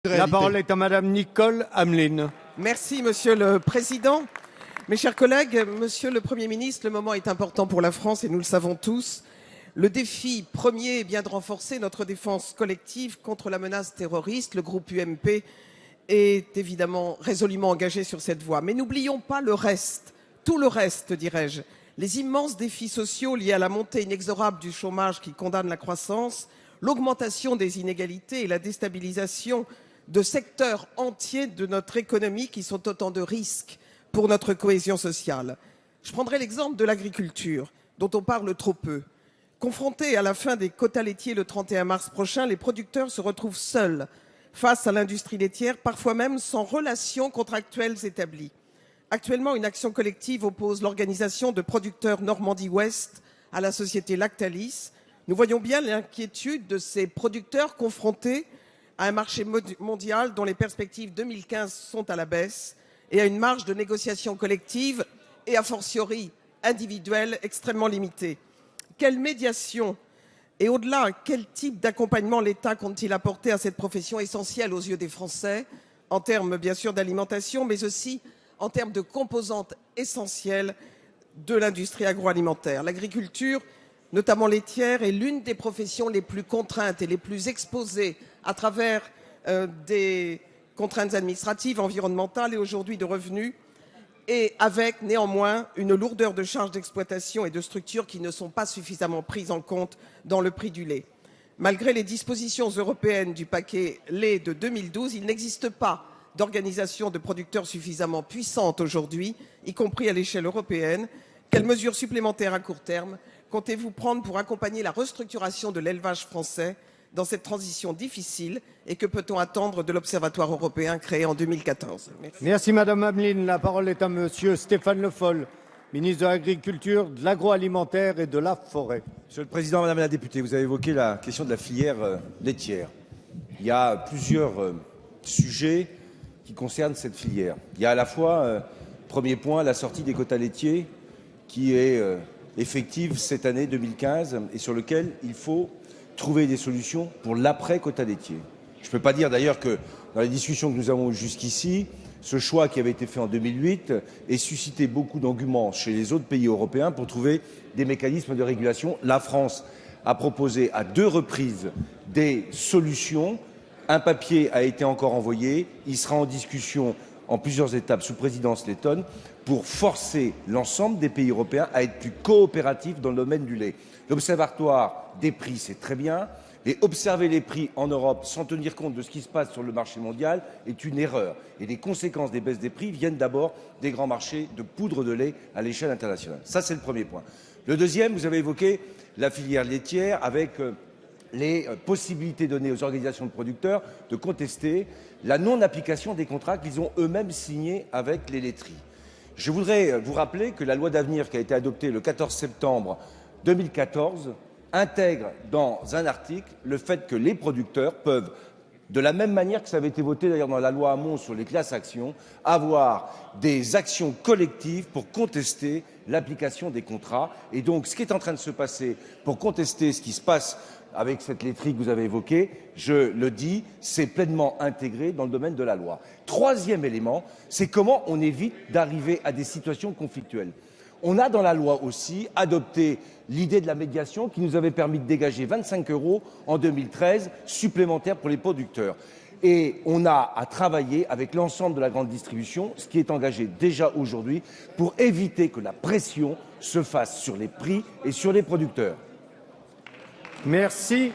La parole est à Madame Nicole Hamelin. Merci, Monsieur le Président. Mes chers collègues, Monsieur le Premier ministre, le moment est important pour la France et nous le savons tous. Le défi premier est bien de renforcer notre défense collective contre la menace terroriste. Le groupe UMP est évidemment résolument engagé sur cette voie. Mais n'oublions pas le reste, tout le reste, dirais-je. Les immenses défis sociaux liés à la montée inexorable du chômage qui condamne la croissance, l'augmentation des inégalités et la déstabilisation de secteurs entiers de notre économie qui sont autant de risques pour notre cohésion sociale. Je prendrai l'exemple de l'agriculture, dont on parle trop peu. Confrontés à la fin des quotas laitiers le 31 mars prochain, les producteurs se retrouvent seuls face à l'industrie laitière, parfois même sans relations contractuelles établies. Actuellement, une action collective oppose l'organisation de producteurs Normandie-Ouest à la société Lactalis. Nous voyons bien l'inquiétude de ces producteurs confrontés à un marché mondial dont les perspectives 2015 sont à la baisse et à une marge de négociation collective et a fortiori individuelle extrêmement limitée. Quelle médiation et au-delà, quel type d'accompagnement l'État compte-t-il apporter à cette profession essentielle aux yeux des Français, en termes bien sûr d'alimentation, mais aussi en termes de composantes essentielles de l'industrie agroalimentaire. L'agriculture, notamment laitière, est l'une des professions les plus contraintes et les plus exposées à travers des contraintes administratives, environnementales et aujourd'hui de revenus, et avec néanmoins une lourdeur de charges d'exploitation et de structures qui ne sont pas suffisamment prises en compte dans le prix du lait. Malgré les dispositions européennes du paquet lait de 2012, il n'existe pas d'organisation de producteurs suffisamment puissante aujourd'hui, y compris à l'échelle européenne. Quelles mesures supplémentaires à court terme comptez-vous prendre pour accompagner la restructuration de l'élevage français dans cette transition difficile et que peut-on attendre de l'Observatoire européen créé en 2014 ? Merci Madame Hamelin. La parole est à Monsieur Stéphane Le Foll, ministre de l'Agriculture, de l'Agroalimentaire et de la Forêt. Monsieur le Président, Madame la députée, vous avez évoqué la question de la filière laitière. Il y a plusieurs sujets qui concernent cette filière. Il y a à la fois, premier point, la sortie des quotas laitiers qui est effective cette année 2015 et sur lequel il faut trouver des solutions pour l'après-quota laitier. Je ne peux pas dire d'ailleurs que dans les discussions que nous avons eues jusqu'ici, ce choix qui avait été fait en 2008 ait suscité beaucoup d'engouement chez les autres pays européens pour trouver des mécanismes de régulation. La France a proposé à 2 reprises des solutions. Un papier a été encore envoyé. Il sera en discussion en plusieurs étapes sous présidence lettone pour forcer l'ensemble des pays européens à être plus coopératifs dans le domaine du lait. L'observatoire des prix, c'est très bien, mais observer les prix en Europe sans tenir compte de ce qui se passe sur le marché mondial est une erreur. Et les conséquences des baisses des prix viennent d'abord des grands marchés de poudre de lait à l'échelle internationale. Ça, c'est le premier point. Le deuxième, vous avez évoqué la filière laitière avec les possibilités données aux organisations de producteurs de contester la non-application des contrats qu'ils ont eux-mêmes signés avec les laiteries. Je voudrais vous rappeler que la loi d'avenir qui a été adoptée le 14 septembre 2014 intègre dans un article le fait que les producteurs peuvent, de la même manière que ça avait été voté d'ailleurs dans la loi Hamon sur les classes actions, avoir des actions collectives pour contester l'application des contrats. Et donc, ce qui est en train de se passer pour contester ce qui se passe avec cette laiterie que vous avez évoquée, je le dis, c'est pleinement intégré dans le domaine de la loi. Troisième élément, c'est comment on évite d'arriver à des situations conflictuelles. On a dans la loi aussi adopté l'idée de la médiation qui nous avait permis de dégager 25 € en 2013 supplémentaires pour les producteurs. Et on a à travailler avec l'ensemble de la grande distribution, ce qui est engagé déjà aujourd'hui, pour éviter que la pression se fasse sur les prix et sur les producteurs. Merci.